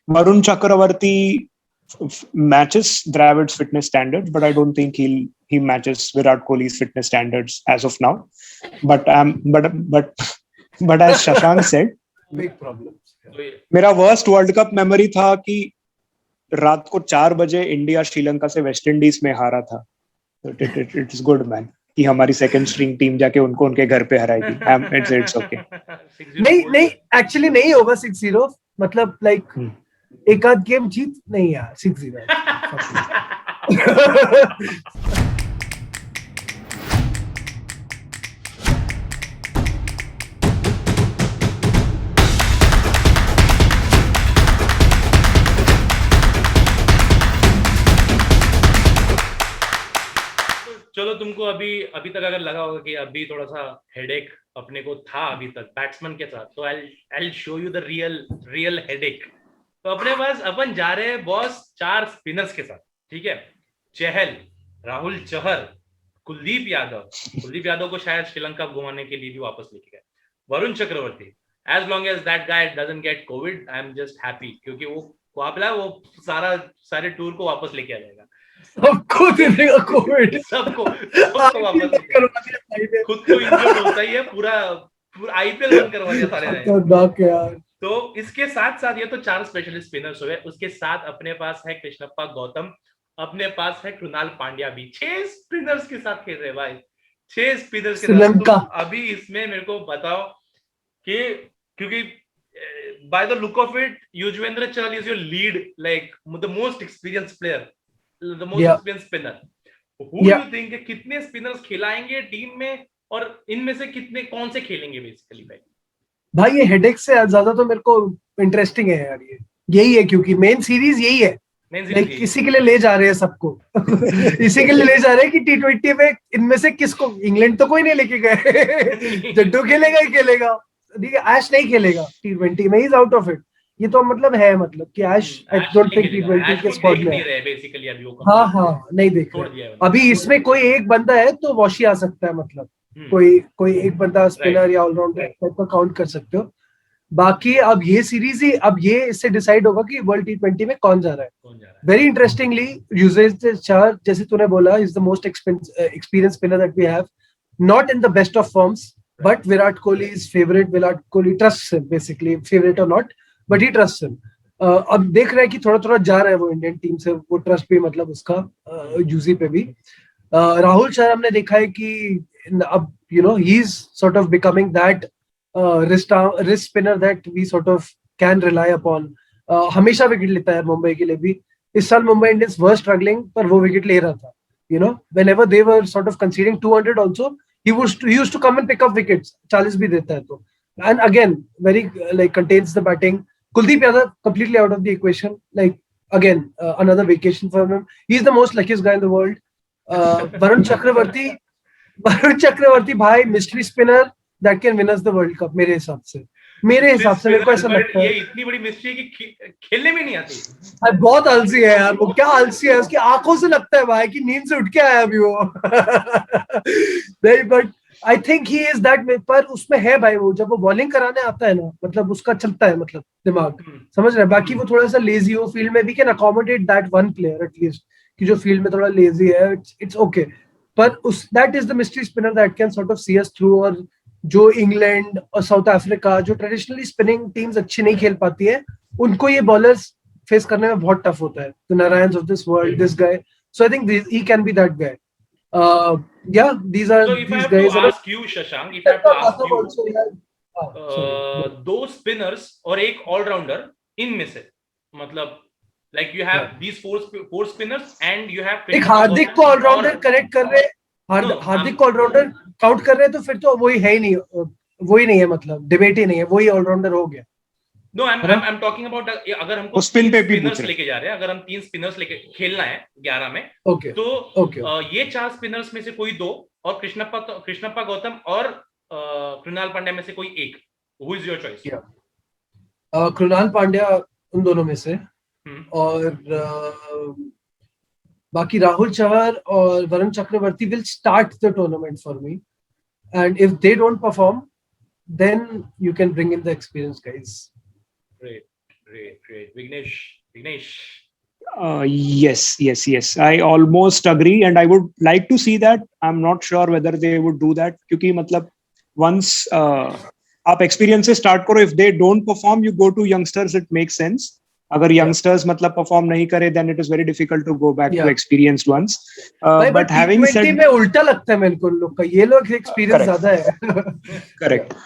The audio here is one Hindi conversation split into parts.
Varun Chakravarti matches Dravid's fitness standards, but I don't think he matches Virat Kohli's fitness standards as of now. But as Shashank said, big problems. मेरा वर्स्ट वर्ल्ड कप मेमोरी था कि रात को 4 बजे इंडिया श्रीलंका से वेस्ट इंडीज में हारा था. इट इज गुड मैन कि हमारी सेकंड स्ट्रिंग टीम जाके उनको उनके घर पे हराएगी. It's okay. नहीं एक्चुअली नहीं होगा 6-0. मतलब लाइक एक आध गेम जीत नहीं यार 6-0. चलो तुमको अभी तक अगर लगा होगा कि अभी थोड़ा सा हेडेक अपने को था अभी तक बैट्समैन के साथ, तो I show you the real headache. तो अपने पास अपन जा रहे हैं बॉस 4 स्पिनर्स के साथ. ठीक है, चहल, राहुल चहर, कुलदीप यादव को शायद श्रीलंका घुमाने के लिए भी वापस लेके गए. Varun Chakravarthy, as long as that guy doesn't get covid I am just happy, क्योंकि वो सारे टूर को वापस लेके आ जाएगा. सबको दे देगा कोविड. सबको वापस खुद तो इंजर्ड होता ही है. पूरा आईपीएल बंद करवा दिया सारे. तो इसके साथ ये तो 4 स्पेशलिस्ट स्पिनर्स हुए. उसके साथ अपने पास है कृष्णप्पा गौतम, अपने पास है कृणाल पांड्या भी. 6 स्पिनर्स के साथ खेल रहे भाई. 6 स्पिनर्स के साथ. अभी इसमें मेरे को बताओ कि क्योंकि by the look of it Yuzvendra Chahal is your lead, like the most experience player, the most experienced spinner. Who do you think कितने स्पिनर्स खिलाएंगे टीम में, और इनमें से कितने कौन से खेलेंगे बेसिकली भाई? ये हेडेक से ज्यादा तो मेरे को इंटरेस्टिंग है यार. यही है क्योंकि मेन सीरीज यही है. इसी के लिए ले जा रहे हैं सबको. इसी के लिए ले जा रहे हैं कि T20 में इनमें से किसको. इंग्लैंड तो कोई नहीं लेके गए. जड्डू खेलेगा ही खेलेगा. ठीक है, ऐश नहीं खेलेगा T20 में. He is out of it. ये तो मतलब है मतलब कि ऐश आई डोंट थिंक T20 के स्क्वाड में है बेसिकली. अभी नहीं देख रहे. अभी इसमें कोई एक बंदा है तो वॉशी आ सकता है. मतलब कोई एक बंदा स्पिनर या ऑलराउंडर को काउंट कर सकते हो. बाकी अब ये सीरीज ही अब ये इससे डिसाइड होगा कि वर्ल्ड T20 में कौन जा रहा है. वेरी इंटरेस्टिंगली युजवेंद्र चहल, जैसे तूने बोला, is the most experience spinner that we have. Not in the best of forms, but Virat Kohli is favourite. Virat Kohli trust him basically, favourite और not, but he trust him. अब देख रहे हैं कि थोड़ा जा रहा है वो इंडियन टीम से. वो ट्रस्ट भी मतलब उसका यूजी पे भी. राहुल चहर हमने देखा है कि अब he is sort of becoming that wrist spinner that we sort of can rely upon. हमेशा विकेट लेता है मुंबई के लिए भी. इस साल मुंबई इंडियंस वर स्ट्रगलिंग, पर वो विकेट ले रहा था. whenever they were sort of conceding 200 also, he used to come and pick up wickets. 40 भी देता है तो. And again, very like contains the batting. Kuldeep Yadav completely out of the equation. Like again, another vacation for him. He's the most luckiest guy in the world. Varun Chakravarti, bhai, mystery spinner that can win us the World Cup. मेरे हिसाब से मेरे को ऐसा लगता है. ये इतनी बड़ी मिस्ट्री है कि खेलने में नहीं आती. बहुत आलसी है यार वो. क्या आलसी है, उसकी आंखों से लगता है भाई कि नींद से उठ के आया अभी वो. नहीं, but I think he is that. पर उसमें है भाई, वो जब वो बॉलिंग कराने आता है ना, मतलब उसका चलता है मतलब दिमाग. समझ रहे हैं. बाकी वो थोड़ा सा लेजी हो फील्ड में. We can accommodate that one player at least, कि जो फील्ड में थोड़ा लेजी है. It's okay. पर that is the mystery spinner that can sort of see us through. और जो इंग्लैंड और साउथ अफ्रीका, जो ट्रेडिशनली स्पिनिंग टीम्स अच्छी नहीं खेल पाती है, उनको ये बॉलर्स फेस करने में बहुत टफ होता है. The Narayan of this world, this guy. So I think he can be that guy. Yeah, these are so if these I have guys. To ask you, Shashank, if I have to ask you, दो स्पिनर्स और एक ऑलराउंडर, इनमें से मतलब like you have these four spinners and you have एक हार्दिक को ऑलराउंडर करेक्ट कर रहे. हार्दिक को ऑलराउंडर काउंट कर रहे, तो फिर तो वही है ही नहीं. वही नहीं है, मतलब डिबेट ही नहीं है. वही ऑलराउंडर हो गया. No, I'm talking about अगर हमको स्पिन पे भी स्पिनर्स लेके जा रहे हैं, अगर हम 3 स्पिनर्स लेके खेलना है 11 में, तो ये 4 स्पिनर्स में से कोई 2 और कृष्णप्पा गौतम और कृणाल पांड्या में से कोई एक. Who is your choice? Krunal Pandya उन दोनों में से. और बाकी राहुल चहर और Varun Chakravarthy will start the tournament for me, and if they don't perform, then you can bring in the experienced guys. Great. Great. Vignesh. Yes. I almost agree, and I would like to see that. I'm not sure whether they would do that, क्योंकि मतलब once आप experience से start करो, if they don't perform, you go to youngsters. It makes sense. अगर youngsters मतलब perform नहीं करे, then it is very difficult to go back to experienced ones. But having said, में उल्टा लगता है मेरे को लोग का, ये लोग experience ज्यादा है. Correct.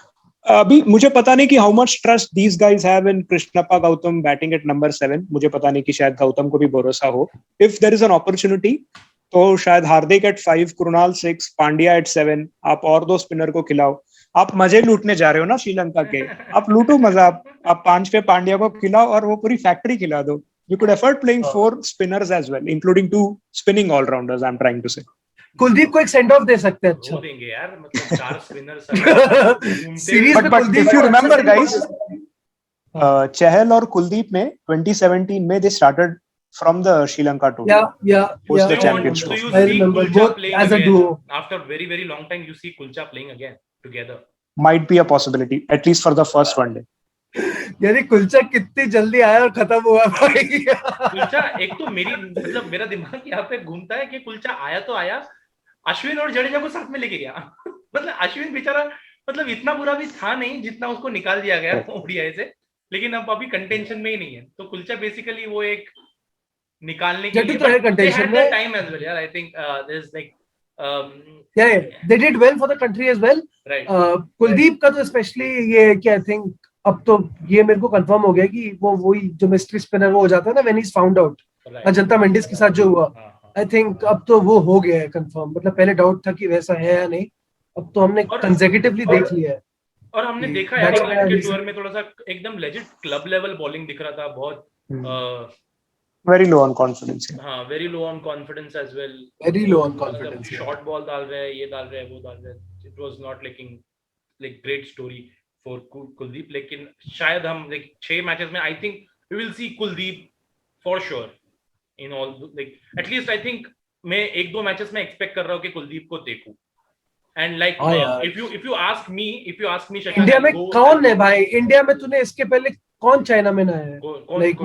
अभी मुझे पता नहीं कि how much trust these guys have in Krishnappa Gautam batting at number 7. मुझे पता नहीं कि शायद गौतम को भी भरोसा हो. If there is an opportunity तो शायद हार्दिक एट 5, कृणाल 6, पांड्या एट 7. आप और 2 स्पिनर को खिलाओ. आप मजे लूटने जा रहे हो ना श्रीलंका के, आप लूटो मजा. आप 5 पे पांड्या को खिलाओ और वो पूरी फैक्ट्री खिला दो. You could afford playing 4 spinners as well, including 2 spinning all-rounders. I'm trying to say. Kuldeep को एक सेंड ऑफ दे सकते हैं. अच्छा देंगे यार, मतलब 4 स्पिनर्स सीरीज में. But if you remember guys, चहल और कुलदीप में 2017 में they started from the Sri Lanka tour. Yeah. The Champions so Trophy. you I see remember Kulcha both playing as a again. duo. After very long time you see Kulcha playing again together. Might be a possibility, at least for the first one day. यानी कुलचा कितनी जल्दी आया और खत्म हुआ भाई. कुलचा एक तो मेरा दिमाग यहाँ पे घूमता है कि कुलचा आया तो आया, अश्विन और जडेजा को साथ में लेके गया. मतलब अश्विन बेचारा मतलब इतना बुरा भी था नहीं जितना उसको निकाल दिया गया ओडीआई से, लेकिन अब अभी कंटेंशन में ही नहीं है. तो कुलचा बेसिकली वो एक निकालने के लिए कंटेंशन में टाइम एज वेल यार. I think there is like they did well for the country as well. Right. Kuldeep का तो स्पेशली ये क्या, आई थिंक अब तो ये मेरे को कंफर्म हो गया कि वो वही जो मिस्ट्री स्पिनर वो हो जाता है ना, when he is found out. Ajanta Mendis के साथ जो हुआ, आई थिंक अब तो वो हो गया है कंफर्म. मतलब पहले डाउट था कि वैसा है या नहीं, अब तो हमने कंसेक्यूटिवली देख लिया है. और हमने देखा है कि टूर में थोड़ा सा एकदम लेजिट क्लब लेवल बॉलिंग दिख रहा था. बहुत very low on confidence. हाँ, very low on confidence as well. Very low on confidence. Short ball डाल रहे हैं, ये डाल रहे हैं, वो डाल रहे हैं. It was not looking like great story for Kuldeep. लेकिन शायद हम like 6 मैचेस में I think we will see Kuldeep for sure in all, like at least I think मैं 1-2 मैचेस में एक्सपेक्ट कर रहा हूँ कि कुलदीप को देखूं. And like if you ask me India में कौन है भाई? इंडिया में तूने इसके पहले कौन चाइना में ना है? लाइक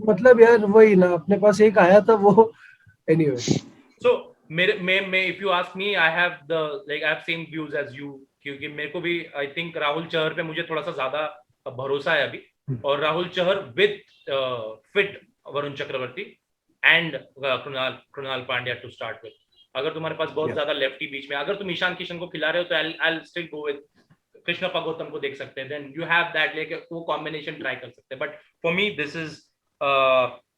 मतलब यार वही ना, अपने पास एक आया था वो. एनीवे सो मैं if you ask me, I have same views as you, क्योंकि मेरे को भी आई थिंक राहुल चहर पे मुझे थोड़ा सा ज्यादा भरोसा है अभी. और Rahul Chahar with fit Varun Chakravarthy and Krunal Pandya to start with. अगर तुम्हारे पास बहुत ज्यादा लेफ्टी बीच में, अगर तुम ईशान किशन को खिला रहे हो तो I'll still go with Krishnappa Gautam को देख सकते हैं. देन यू हैव दैट, लेके वो कॉम्बिनेशन ट्राई कर सकते हैं. But for me this is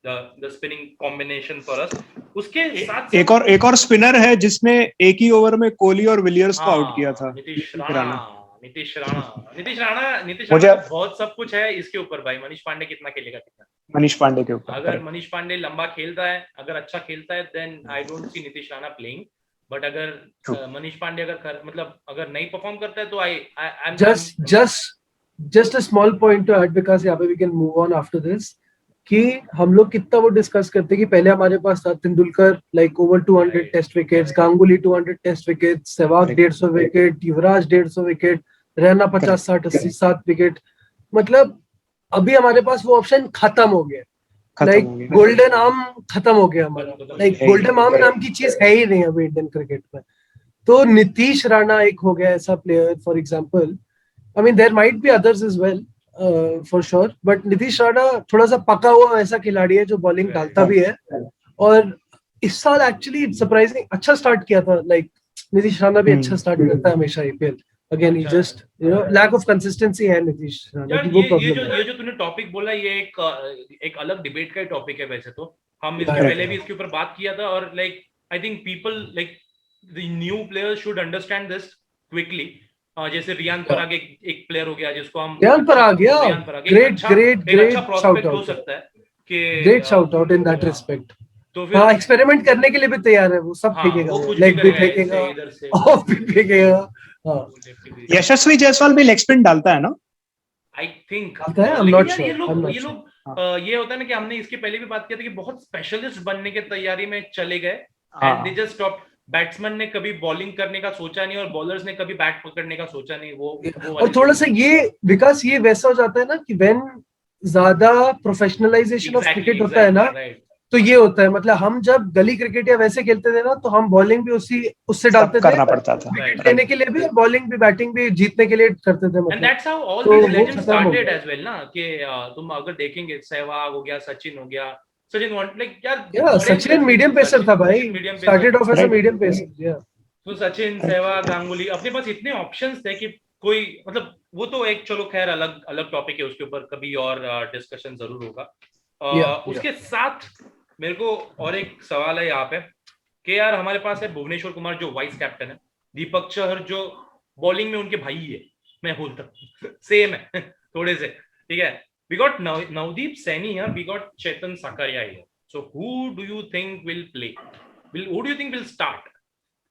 the spinning combination for us. उसके साथ एक और स्पिनर है जिसने एक ही ओवर में कोहली और विलियर्स को आउट किया था. नीतीश राणा बहुत सब कुछ है इसके ऊपर भाई. मनीष पांडे कितना खेलेगा, मनीष पांडे के ऊपर. अगर मनीष पांडे लंबा खेलता है, अगर अच्छा खेलता है, then I don't see Nitish Rana playing. But अगर मनीष पांडे अगर नहीं परफॉर्म करता है तो आई just a small point to add, because यहाँ पे we can move on after this, कि हम लोग कितना वो डिस्कस करते कि पहले हमारे पास था Tendulkar like over 200 test wickets, Ganguly 200 test wicket, Sehwag 150 wicket, Yuvraj 150 wicket, Raina 50, 60, 80, 7 wicket. मतलब अभी हमारे पास वो ऑप्शन खत्म हो गया. लाइक गोल्डन आर्म खत्म हो गया हमारा. लाइक गोल्डन आर्म नाम की चीज है ही नहीं अभी इंडियन क्रिकेट में. तो नीतीश राणा एक हो गया ऐसा player, for example. I mean there might be others as well, for sure, but Nitish Rana थोड़ा सा पका हुआ ऐसा खिलाड़ी है जो बॉलिंग डालता भी है. और इस साल एक्चुअली सरप्राइजिंग अच्छा स्टार्ट किया था. लाइक नीतीश राणा भी अच्छा स्टार्ट करता है हमेशा IPL. Again he just lack of consistency है नीतीश राणा की, वो प्रॉब्लम है. ये जो तूने टॉपिक बोला, ये एक अलग डिबेट का टॉपिक है. वैसे तो हम इसके पहले भी इसके ऊपर बात किया था. और like I think people like the new players should understand this quickly. जैसे रियान पराग एक प्लेयर हो गया जिसको हम रियान पराग ग्रेट शाउट हो सकता है कि great shout out in that respect. तो फिर एक्सपेरिमेंट करने के लिए भी तैयार है वो. सब फेंकेगा, लेग भी फेंकेगा, ऑफ भी फेंकेगा. यशस्वी जायसवाल भी लेग स्पिन डालता है ना, आई think. I am not sure. ये लोग ये होता है ना कि हमने इसके पहले भी बात किया था कि बहुत स्पेशलिस्ट बनने की तैयारी में चले गए and they just stop. Batsman ने कभी बॉलिंग करने का सोचा नहीं और बॉलर्स ने कभी बैट पकड़ने का सोचा नहीं. वो और थोड़ा सा ये विकास ये वैसा हो जाता है ना कि व्हेन ज्यादा प्रोफेशनलाइजेशन ऑफ क्रिकेट होता है ना, तो ये होता है मतलब हम जब गली क्रिकेट या वैसे खेलते थे ना, तो हम बॉलिंग भी उससे डालते थे, करना पड़ता था, विकेट लेने के लिए भी और बॉलिंग भी बैटिंग भी जीतने के लिए करते थे, एंड दैट्स हाउ ऑल तो दीस वो लेजेंड्स खत्म हो स्टार्टेड गया। एज वेल ना, कि तुम अगर देखेंगे सहवाग हो गया, सचिन हो गया, सचिन वांट लाइक यार या सचिन मीडियम पेसर था भाई, medium started off as a Right. Medium pacer. या तो सचिन, सहवाग, गांगुली, अपने पास इतने ऑप्शंस थे कि कोई मतलब वो तो एक चलो खैर अलग अलग टॉपिक है, उसके ऊपर कभी और डिस्कशन जरूर होगा। उसके साथ मेरे को और एक सवाल है यहाँ पे कि यार हमारे पास है भुवनेश्वर कुमार जो वाइस कैप्टन है, दीपक चहर जो बॉलिंग में उनके भाई है, मैं बोलता हूँ सेम है थोड़े से, ठीक है। वी गॉट नवदीप सैनी है, वी गॉट चेतन सकरिया है, so who do you think will play, who do you think will start,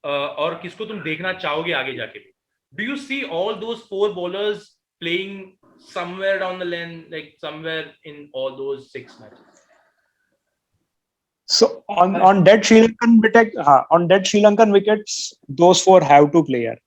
और किसको तुम देखना चाहोगे आगे जाके भी? Do you see all those four bowlers playing somewhere down the lane, like somewhere in all those 6 matches? So on dead Sri Lankan wickets, those four have to play. यार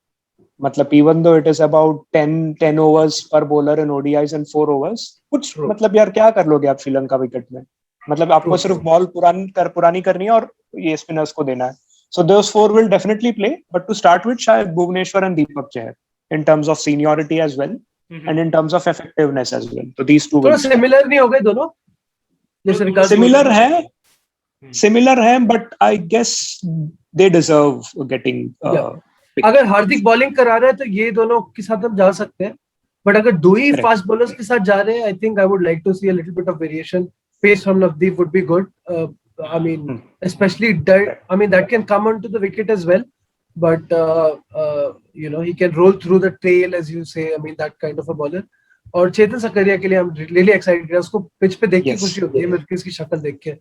मतलब even though it is about 10 overs per bowler in ODIs and 4 overs, कुछ मतलब यार क्या कर लोगे आप श्रीलंका विकेट में, मतलब आपको सिर्फ बॉल पुरानी करनी है और ये स्पिनर्स को देना है. So those four will definitely play, but to start with, शायद Bhuvneshwar and Deepak Chahar in terms of seniority as well, and in terms of effectiveness as well. So these two will. तो सिमिलर नहीं हो गए दोनों, जैसे विकास similar है, but I guess they deserve getting. अगर हार्दिक बॉलिंग करा रहा है तो ये दोनों के साथ हम जा सकते हैं, बट अगर दो ही फास्ट बॉलर्स के साथ जा रहे हैं, I think I would like to see a little bit of variation. Pace from Navdeep would be good. I mean, especially that, I mean, that can come onto the wicket as well, but you know, he can roll through the tail, as you say. I mean, that kind of a bowler. और चेतन सकरिया के लिए हम रियली एक्साइटेड है, उसको पिच पे देख के खुशी होती है मेरे को, इसकी शक्ल देख के.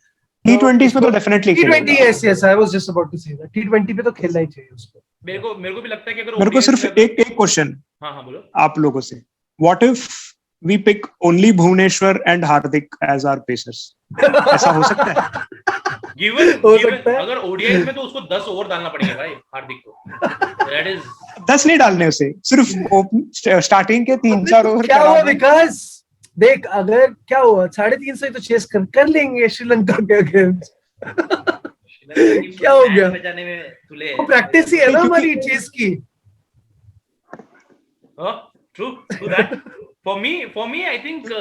T20s में तो definitely T20, yes, I was just about to say that. T20 पे तो खेलना ही चाहिए उसको. मेरे को भी लगता है कि अगर मेरे को सिर्फ एक क्वेश्चन बोलो आप लोगों से, what if we pick only Bhuvneshwar and Hardik as our pacers? ऐसा हो सकता है? Given अगर ओडीआई में तो उसको 10 ओवर डालना पड़ेगा भाई हार्दिक को. That is 10 नहीं डालने उसे, सिर्फ स्टार्टिंग के 3-4 ओवर. क्या हुआ विकास, देख अगर क्या हुआ 350 ही तो चेस कर लेंगे श्रीलंका के अगेंस्ट. क्या हो गया, बचाने में तुले प्रैक्टिस ही है ना हमारी चेस की. True that. For me, I think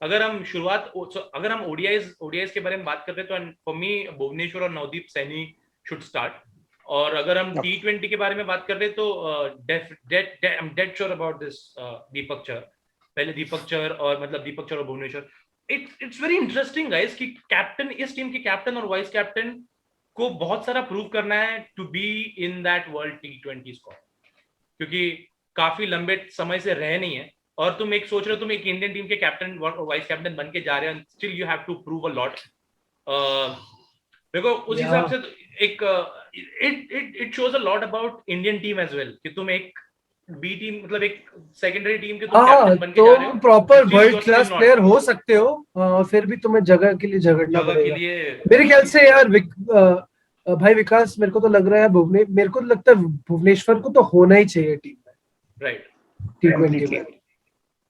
अगर हम ODIs के बारे में बात करते हैं तो for me भुवनेश्वर और नवदीप सैनी should start. और अगर हम T20 के बारे में बात कर रहे हैं तो I'm dead sure about this Deepak Chahar. पहले दीपक चहर और मतलब दीपक चहर और Bhuvneshwar. It's very interesting guys कि कैप्टन, इस टीम के कैप्टन और वाइस कैप्टन को बहुत सारा प्रूव करना है to be in that world T20 squad, क्योंकि काफी लंबे समय से रहे नहीं है, और तुम एक सोच रहे हो तुम एक इंडियन टीम के कैप्टन वाइस कैप्टन बन के जा रहे हो, still you have to prove a lot. देखो उस हिसाब से एक it shows a lot about Indian team as well कि तुम एक बी टीम मतलब एक सेकेंडरी टीम के तुम कैप्टन बन के जा रहे हो, प्रॉपर वर्ल्ड क्लास प्लेयर हो सकते हो, फिर भी तुम्हें जगह के लिए झगड़ना पड़ेगा मेरे ख्याल से यार. भाई विकास, मेरे को तो लग रहा है मेरे को लगता है भुवनेश्वर को तो होना ही चाहिए टीम में, राइट? T20 में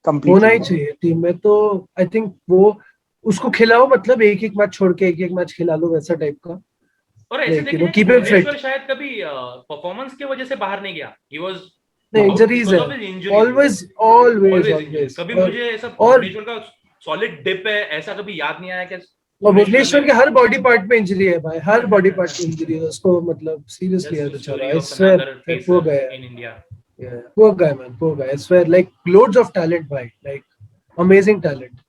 होना ही चाहिए टीम में. तो आई थिंक वो उसको खिलाओ, मतलब एक एक मैच छोड़ के एक एक मैच खिला लो, वैसा टाइप का. और ऐसे देखिए भुवनेश्वर शायद कभी परफॉर्मेंस की वजह से बाहर नहीं गया. ही वाज इंजरीज है, ऑलवेज. कभी मुझे ऐसा भुवनेश्वर का सॉलिड डिप है ऐसा कभी याद नहीं आया कि भुवनेश्वर के हर बॉडी पार्ट में इंजरी है भाई, हर बॉडी पार्ट में इंजरी है उसको, मतलब सीरियसली है बेचारा. आई स्वेयर वो गया in India. Poor guy, man. Poor guy. I swear, like loads of talent, भाई. Like amazing talent.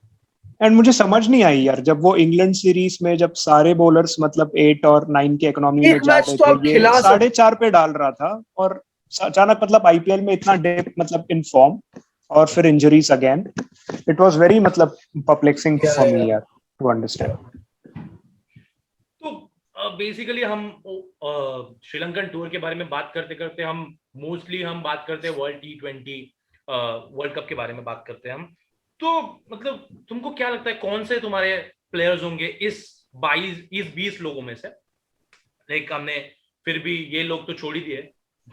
एंड मुझे समझ नहीं आई यार, जब वो इंग्लैंड सीरीज में जब सारे बॉलर्स मतलब 8 और 9 की इकोनॉमी में जाते थे, ये 4.5 पे डाल रहा था, और अचानक मतलब आईपीएल में इतना डिप मतलब इन फॉर्म, और फिर injuries again. It was very मतलब परप्लेक्सिंग फॉर मी यार टू अंडरस्टैंड. बेसिकली हम श्रीलंकन टूर के बारे में बात करते करते हम मोस्टली हम बात करते हैं वर्ल्ड T20 वर्ल्ड कप के बारे में बात करते हैं हम. तो मतलब तुमको क्या लगता है कौन से तुम्हारे प्लेयर्स होंगे इस 20 लोगों में से? लाइक हमने फिर भी ये लोग तो छोड़ ही दिए,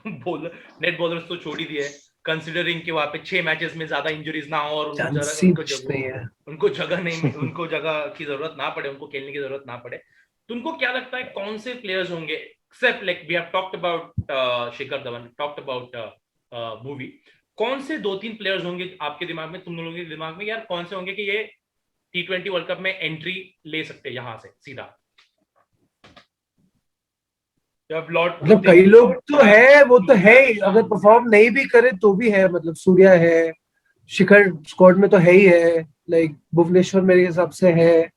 नेट बॉलर्स तो छोड़ ही दिए, कंसिडरिंग कि वहाँ पे 6 मैचेस में ज्यादा इंजरीज ना हो और उनको जगह की जरूरत ना पड़े, उनको खेलने की जरूरत ना पड़े, तो उनको क्या लगता है कौन से प्लेयर्स होंगे, except like we have talked about Shikhar Dhawan, talked about movie, कौन से 2-3 प्लेयर्स होंगे आपके दिमाग में, तुम लोगों के दिमाग में, यार कौन से होंगे कि ये T20 वर्ल्ड कप में एंट्री ले सकते हैं यहाँ से सीधा? मतलब कई लोग तो है, वो तो है, अगर परफॉर्म नहीं भी करे तो भी है, मतलब सूर्या है, शिखर स्क्वाड में तो है ही है, लाइक भुवनेश्वर मेरे हिसाब से है,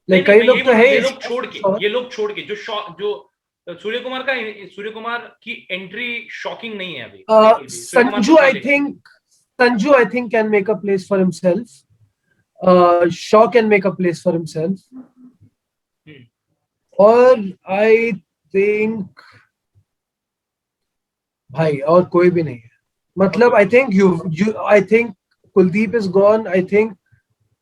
लाइक कई लोग तो है। ये लोग छोड़ के जो सूर्य कुमार की एंट्री शॉकिंग नहीं है अभी। Sanju I think can make a place for himself, Shaw can make a place for himself, और आई थिंक भाई और कोई भी नहीं है, मतलब I think Kuldeep is gone, I think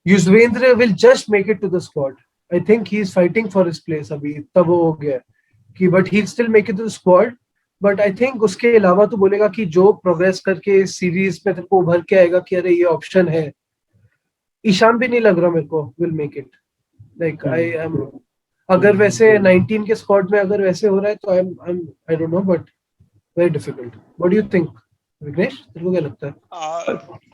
Yuzvendra will just make it to the squad, I think he is fighting for his place, अभी तब वो हो गया कि but he still make it to the squad, but I think उसके अलावा तो बोलेगा कि जो प्रोग्रेस करके सीरीज में तेरे को उभर के आएगा कि अरे ये ऑप्शन है, ईशान भी नहीं लग रहा मेरे को will make it, like I am, अगर वैसे 19 के स्क्वाड में अगर वैसे हो रहा है तो I don't know, but very difficult. What do you think Vignesh, तेरे को क्या लगता है?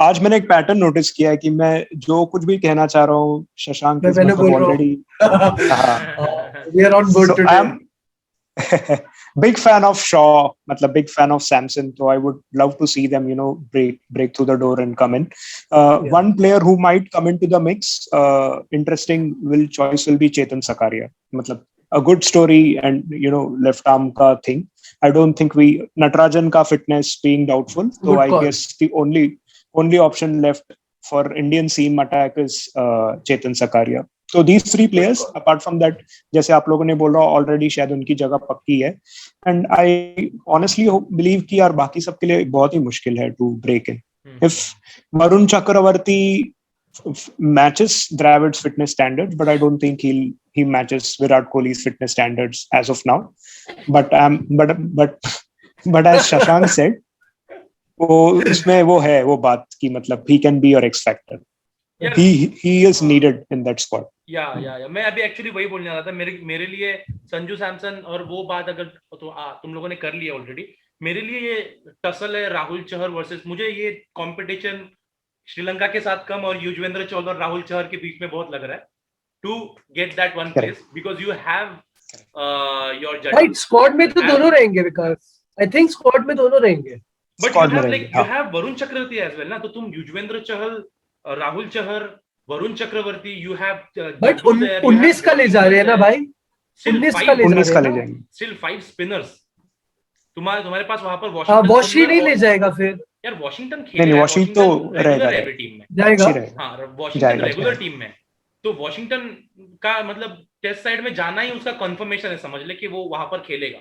आज मैंने एक पैटर्न नोटिस किया है कि मैं जो कुछ भी कहना चाह रहा हूँ Shashank is already, we are on board today. Big fan of Shaw, मतलब big fan of Samson, so I would love to see them, break through the door and come in. One player who might come into the mix, interesting choice will be Chetan Sakaria. मतलब a good story and left arm ka thing. I don't think Natarajan ka fitness being doubtful, so I guess the only option left for Indian seam attack is Chetan Sakaria. So these 3 players, apart from that, जैसे आप लोगों ने बोल रहा ऑलरेडी शायद उनकी जगह पक्की है, and I honestly believe कि यार बाकी सबके लिए बहुत ही मुश्किल है to break in. If Varun Chakravarti matches Dravid's fitness standards, but I don't think he matches Virat Kohli's fitness standards as of now. But as Shashank said, वो उसमें वो है वो बात की मतलब he can be your X factor. He is needed in that squad. या मैं अभी एक्चुअली वही बोलने वाला था, मेरे लिए संजू सैमसन और वो बात अगर तुम लोगों ने कर लिया ऑलरेडी, मेरे लिए ये टसल है राहुल चहर वर्सेस, मुझे ये कंपटीशन श्रीलंका के साथ कम और युजवेंद्र चहल और राहुल चहर के बीच में बहुत लग रहा है to get that one place, because you have your right, squad में तो दोनों रहेंगे, बिकॉज आई थिंक स्क्वाड में दोनों रहेंगे, but you have Varun Chakravarthy as well ना, तो तुम Yuzvendra Chahal, Rahul Chahar, Varun Chakravarthy, you have but 19 का ले जा रहे हैं ना भाई, 19 का ले जाएंगे, स्टिल 5 स्पिनर्स तुम्हारे पास वहां पर वॉशिंगटन नहीं ले जाएगा फिर यार, वॉशिंगटन खेलेगा, वॉशिंगटन तो रहेगा टीम में जाएगा, हां वॉशिंगटन रेगुलर टीम में, तो वॉशिंगटन का मतलब टेस्ट साइड में जाना ही उसका कंफर्मेशन है, समझ ले कि वो वहां पर खेलेगा,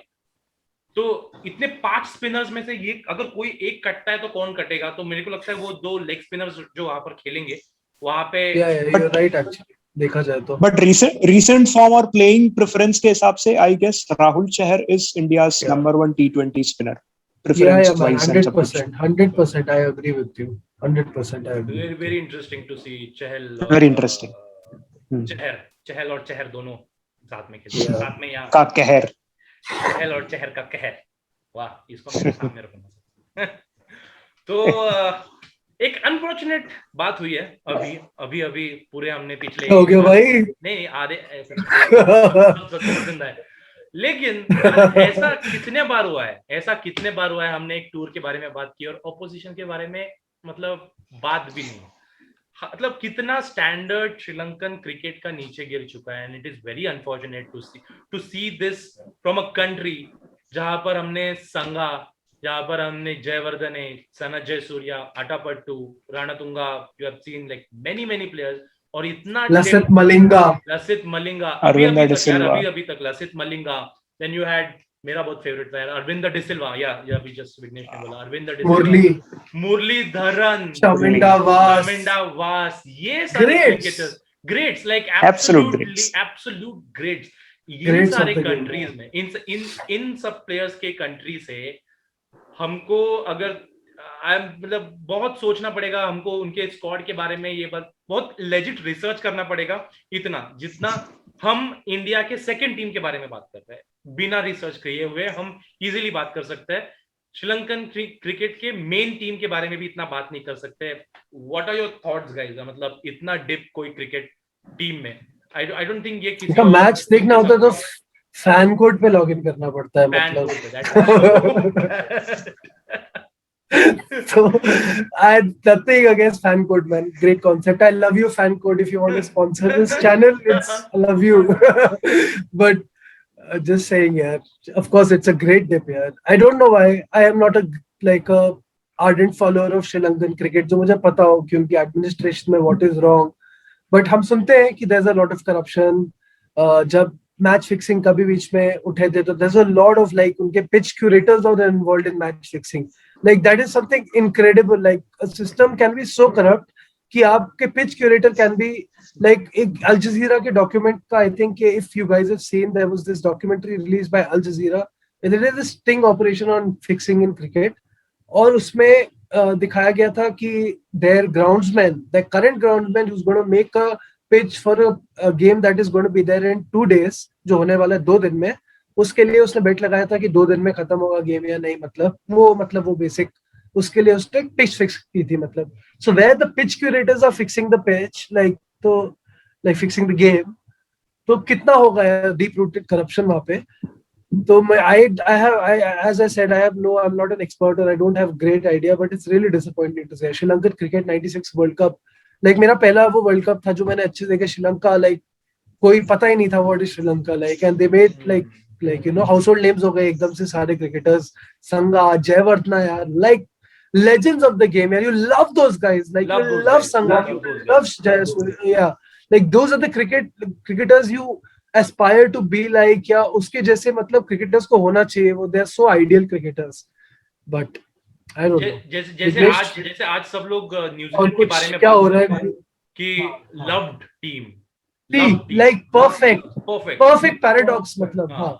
तो इतने 5 स्पिनर्स में से ये अगर कोई एक कटता है तो कौन कटेगा, तो मेरे को लगता है वो 2 लेग स्पिनर्स जो वहां पर खेलेंगे वहां पे, राइट एक्चुअली देखा जाए तो, बट रीसेंट फॉर्म और प्लेइंग प्रेफरेंस के हिसाब से I guess Rahul Chahar is India's number 1 T20 spinner preference wise, 100% I agree with you, 100% I agree. Very interesting to see Chahal, very interesting. चहल और चहर दोनों साथ में खेलते हैं, साथ में यहाँ का कहर, चहल और चहर का कहर, वाह इसको मेरे सामने रखना। तो एक अनफॉर्चुनेट बात हुई है अभी पूरे हमने पिछले हो गया भाई, नहीं आधे जिंदा है, लेकिन ऐसा कितने बार हुआ है हमने एक टूर के बारे में बात की और ऑपोजिशन के बारे में मतलब बात भी नहीं, मतलब कितना स्टैंडर्ड श्रीलंकन क्रिकेट का नीचे गिर चुका है, and it is very unfortunate to see this from a country जहां पर हमने संगा, जहां पर हमने Jayawardene, Sanath Jayasuriya, Atapattu, Ranatunga, you have seen like many players, और इतना लसित मलिंगा अभी तक Lasith Malinga, then you had मेरा बहुत फेवरेट था यार अरविंद डिसिल्वा, या अभी जस्ट विघ्नेश ने बोला अरविंद डिसिल्वा, मुरलीधरन, शर्मिंदा वास, ये सारे cricketers greats, like absolute greats, ये सारे कंट्रीज में इन सब प्लेयर्स के कंट्री से हमको अगर मतलब बहुत सोचना पड़ेगा हमको उनके स्क्वाड के बारे में, ये बात बहुत लेजिट रिसर्च करना पड़ेगा, इतना जितना हम इंडिया के सेकंड टीम के बारे में बात कर रहे हैं बिना रिसर्च किए हुए हम इजीली बात कर सकते हैं। श्रीलंकन क्रिकेट के मेन टीम के बारे में भी इतना बात नहीं कर सकते। What are your thoughts guys? मतलब इतना डिप कोई क्रिकेट टीम में आई डोंट थिंक ये किसी का मैच देखना होता तो फैन कोड पे लॉगिन करना पड़ता है मतलब। So I had nothing against fan code, man. Great concept. I love you, fan code. If you want to sponsor this channel, I love you. But just saying, yeah. Of course, it's a great dip, yeah. I don't know why. I am not a ardent follower of Sri Lankan cricket. जो मुझे पता हो कि उनकी administration में what is wrong. But हम सुनते हैं कि there's a lot of corruption. जब मैच फिक्सिंग कभी बीच में उठे थे तो there's a lot of उनके pitch curators are involved in match fixing. That is something incredible. A system can be so corrupt कि आपके pitch curator can be एक Al Jazeera के document का I think if you guys have seen, there was this documentary released by Al Jazeera. It is a sting operation on fixing in cricket. और उसमें दिखाया गया था कि their groundsman, the current groundsman who's going to make a pitch for a game that is going to be there in 2 days, जो होने वाला है 2 दिन में, उसके लिए उसने बेट लगाया था कि 2 दिन में खत्म होगा गेम या नहीं, मतलब वो बेसिक उसके लिए उसने पिच फिक्स की थी मतलब। So where the pitch curators are fixing the pitch fixing the game, तो कितना होगा डीप रूटेड करप्शन वहां पे। तो मैं as I said, I'm not an expert or I don't have great idea, but it's really disappointing to say Sri Lankan cricket 96 World Cup, मेरा पहला वो वर्ल्ड कप था जो मैंने अच्छे से देखा। श्रीलंका कोई पता ही नहीं था what is Sri Lanka and they made household names हो गए एकदम से सारे क्रिकेटर्स, संगा, जयवर्धना यार, legends of the game, you love those guys, you love Sangha, you love Jayasuriya, those are the cricketers you aspire to be या उसके जैसे मतलब क्रिकेटर्स को होना चाहिए वो, they are so ideal cricketers, but I don't know. जैसे आज सब लोग न्यूजीलैंड के बारे में क्या हो रहा है कि loved team perfect paradox मतलब। हाँ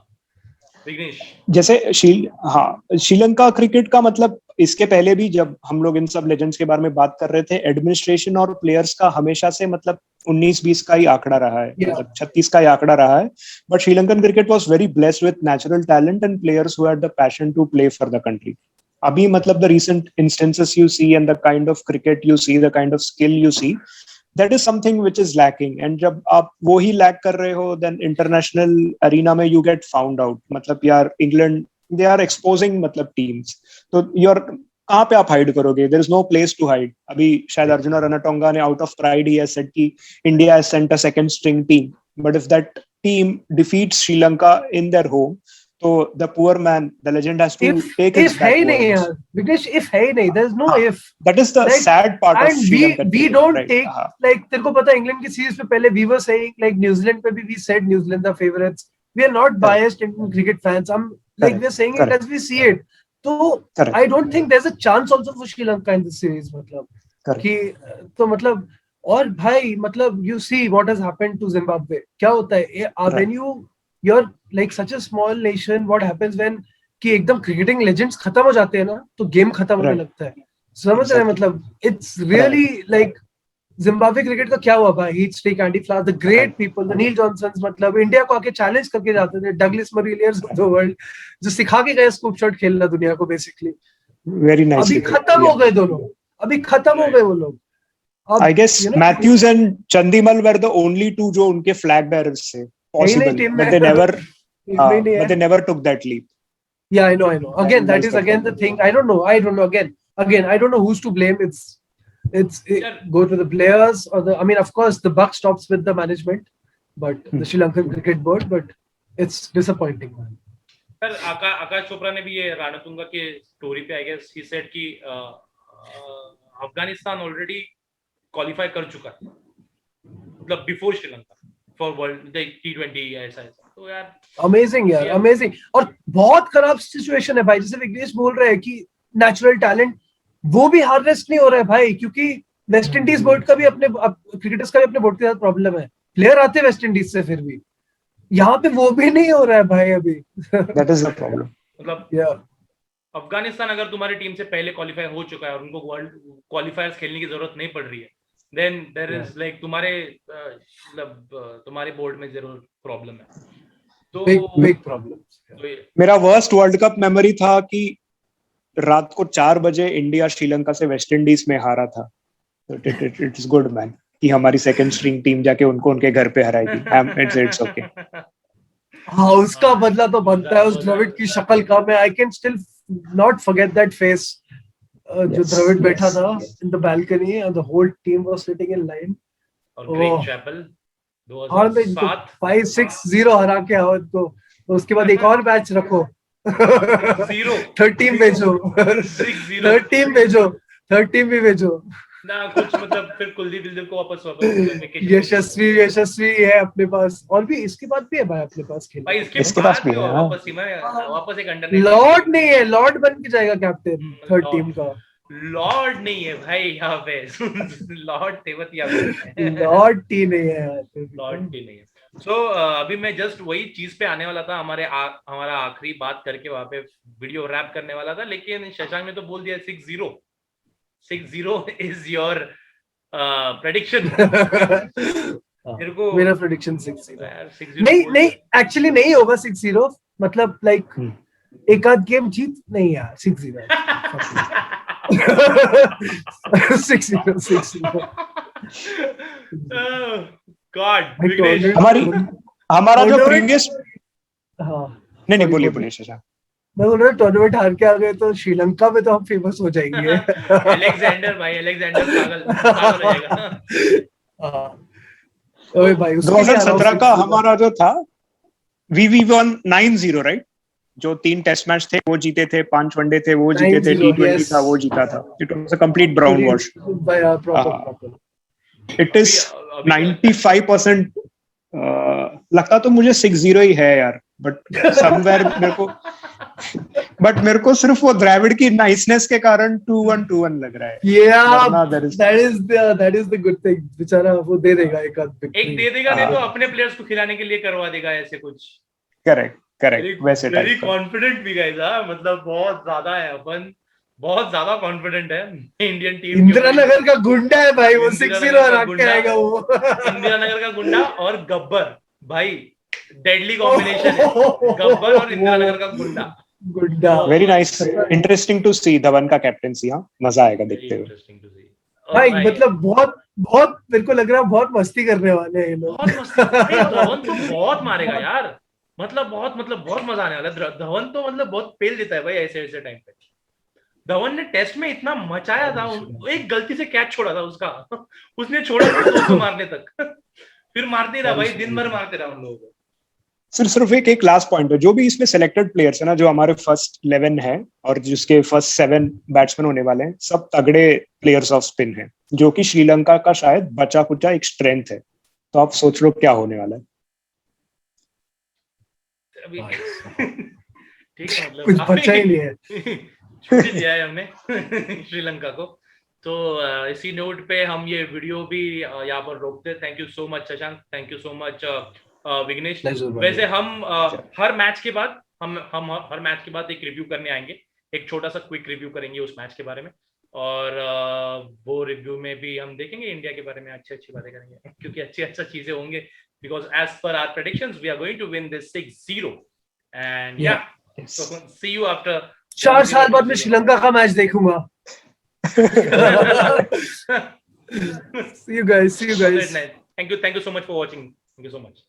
जैसे श्रीलंका क्रिकेट का मतलब इसके पहले भी जब हम लोग इन सब लेजेंड्स के बारे में बात कर रहे थे, एडमिनिस्ट्रेशन और प्लेयर्स का हमेशा से मतलब 19-20 का ही आंकड़ा रहा है, मतलब 36 का ही आंकड़ा रहा है। But Sri Lankan cricket was very blessed with natural talent and players who had the passion to play for the country. अभी मतलब the recent instances you see and the kind of cricket you see, the kind of skill you see, that is something which is lacking, and जब आप वो ही लैक कर रहे हो then international arena में you get found out। मतलब यार इंग्लैंड they are exposing मतलब teams, तो you're कहाँ पे आप हाइड करोगे? there is no place to hide। अभी शायद अर्जुन रणतुंगा ने out of pride he has said कि India has sent a second string team, but if that team defeats Sri Lanka in their home, so the poor man, the legend has to take his back words. Because if है नहीं, there's no if. That is the sad part of Sri Lanka. We don't take तेरे को पता इंग्लैंड की सीरीज पे पहले we were saying न्यूजीलैंड पे भी we said New Zealand the favorites. We are not biased in cricket fans. We are saying it as we see it. So I don't think there's a chance also for Sri Lanka in this series मतलब कि तो मतलब और भाई मतलब you see what has happened to Zimbabwe। क्या होता है when you're such a small nation, what happens when कि एकदम क्रिकेटिंग लेजेंड्स खत्म हो जाते हैं ना तो गेम खत्म होने लगता है, समझ रहे हैं मतलब। इट्स रियली जिम्बाब्वे क्रिकेट का क्या हुआ भाई, Heath Streak, Andy Flower, the great people, the Neil Johnsons मतलब इंडिया को आके चैलेंज करके जाते थे, Douglas Marilliers of the world जो सिखा के गए स्कूप शॉट खेलना दुनिया को बेसिकली। Very nice. अभी खत्म हो गए दोनों, अभी खत्म हो गए वो लोग। I guess Mathews and Chandimal were the only two जो उनके फ्लैग बेयरर्स थे possible, but they never took that leap. Yeah, I know. Again, that is again the thing. I don't know. Again, I don't know who's to blame. It's go to the players or of course, the buck stops with the management, but the Sri Lankan Cricket Board. But it's disappointing, man. Sir Aakash Chopra ने भी ये रणतुंगा के स्टोरी पे आई गेस ही सेड कि अफगानिस्तान ऑलरेडी क्वालिफाई कर चुका है मतलब before Sri Lanka for world T20 ऐसा। तो यार अमेजिंग यार, अमेजिंग। और बहुत खराब सिचुएशन है भाई, जैसे विघ्नेश बोल रहे हैं कि नेचुरल टैलेंट वो भी हार्वेस्ट नहीं हो रहा है भाई, क्योंकि वेस्ट इंडीज बोर्ड का भी अपने क्रिकेटर्स का भी अपने बोर्ड के साथ प्रॉब्लम है। प्लेयर आते हैं वेस्ट इंडीज से, फिर भी यहाँ पे वो भी नहीं हो रहा है भाई अभी। That is the problem. मतलब अफगानिस्तान अगर तुम्हारी टीम से पहले क्वालिफाई हो चुका है और उनको वर्ल्ड क्वालिफायर्स खेलने की जरूरत नहीं पड़ रही है, देन देयर इज लाइक तुम्हारे बोर्ड में जरूर प्रॉब्लम है। तो बिग प्रॉब्लम। मेरा वर्स्ट वर्ल्ड कप मेमोरी था कि रात को 4 बजे इंडिया श्रीलंका से वेस्ट इंडीज में हारा था। इट इज गुड मैन कि हमारी सेकंड स्ट्रिंग टीम जाके उनको उनके घर पे हराएगी। It's okay. हाँ, उसका बदला तो बनता है। उस द्रविड़ की शक्ल का मैं I can still not forget that face. जो द्रविड़ बैठा था in the balcony and the whole team was sitting in line. और ग्रेग चैपल 2007 5-6-0 हरा के आओ तो उसके बाद एक और मैच रखो। 13 भेजो, 13 भी भेजो ना कुछ, मतलब फिर कुलदीप को वापस यशस्वी है अपने पास। और भी इसके बाद भी है भाई अपने पास खेल। भाई इसके पास भी है वापस एक अंडर लॉर्ड नहीं है, लॉर्ड बन के जाएगा कैप्टन थर्ड टीम का। लॉर्ड नहीं है भाई यहाँ पे। लॉर्ड तेवतिया लॉर्ड टी नहीं है, लॉर्ड टी नहीं है। सो अभी मैं जस्ट वही चीज पे आने वाला था, हमारा आखिरी बात करके वहां पे वीडियो रैप करने वाला था, लेकिन शशांक ने तो बोल दिया 6-0 इज योर प्रेडिक्शन। मेरा प्रेडिक्शन 6-0 नहीं एक्चुअली नहीं होगा 6-0, मतलब लाइक एक आध गेम जीत नहीं यार 6-0। 6-0 गॉड। हमारा जो प्रीवियस नहीं बोलिए शशांक। मैं बोल रहा हूँ टूर्नामेंट हार के आ गए तो श्रीलंका में तो हम फेमस हो जाएंगे। अलेक्जेंडर पागल हो जाएगा। ओए भाई 2017 का हमारा जो था वी वन 9-0 राइट। जो 3 टेस्ट मैच थे वो जीते थे, 5 वनडे थे वो जीते थे, T20 था वो जीता था। It was a complete brown wash. It is 95% लगता तो मुझे 6-0 ही है यार, बट समवेयर मेरे को सिर्फ वो द्रविड़ की नाइसनेस के कारण 2-1 लग रहा है। that is the good thing। बेचारा वो दे देगा एक दे देगा, नहीं तो अपने प्लेयर्स को खिलाने के लिए करवा देगा ऐसे कुछ। करेक्ट वैसे वेरी कॉन्फिडेंट भी गाइस, मतलब बहुत ज्यादा है अपन, बहुत ज्यादा कॉन्फिडेंट है इंडियन टीम। इंदिरा नगर का गुंडा है भाई, वो 6-0 हरा के आएगा वो। इंदिरा नगर का गुंडा और गब्बर भाई, डेडली कॉम्बिनेशन है गब्बर और इंदिरा नगर का गुंडा। वेरी नाइस, इंटरेस्टिंग टू सी धवन का कैप्टेंसी। हाँ, मजा आएगा देखते हुए भाई। मतलब बहुत मेरे को लग रहा है बहुत मस्ती करने वाले हैं ये लोग। धवन तो बहुत मारेगा यार, मतलब बहुत मजा आने वाला है। धवन तो मतलब बहुत पेल देता है भाई ऐसे टाइम पे। धवन ने टेस्ट में इतना मचाया था, एक गलती से कैच छोड़ा था उसका, उसने छोड़ा उसको मारने तक, फिर मारते रहा भाई, दिन भर मारते रहा उन लोगों को। सिर्फ एक लास्ट पॉइंट है, जो भी इसमें सिलेक्टेड प्लेयर्स है ना, जो हमारे फर्स्ट 11 है और जिसके फर्स्ट 7 बैट्समैन होने वाले हैं, सब तगड़े प्लेयर्स ऑफ स्पिन हैं, जो कि श्रीलंका का शायद बचा कुचा एक स्ट्रेंथ है। तो आप सोच लो क्या होने वाला है। ठीक है, मतलब कुछ बचा ही नहीं है। छुट्टी दिया है हमने श्रीलंका को। तो इसी नोट पे हम ये वीडियो भी यहाँ पर रोकते। Thank you so much Shashank, thank you so much Vignesh. वैसे हम हर मैच के बाद हम हर मैच के बाद एक रिव्यू करने आएंगे, एक छोटा सा क्विक रिव्यू करेंगे उस मैच के बारे में, और वो रिव्यू में भी हम देखेंगे इंडिया के बारे में अच्छी बातें करेंगे, क्योंकि अच्छी चीजें होंगे, because as per our predictions we are going to win this 6-0 and yeah so C you after 4 साल बाद मैं श्रीलंका का मैच देखूंगा। See you guys. Thank you so much for watching. Thank you so much.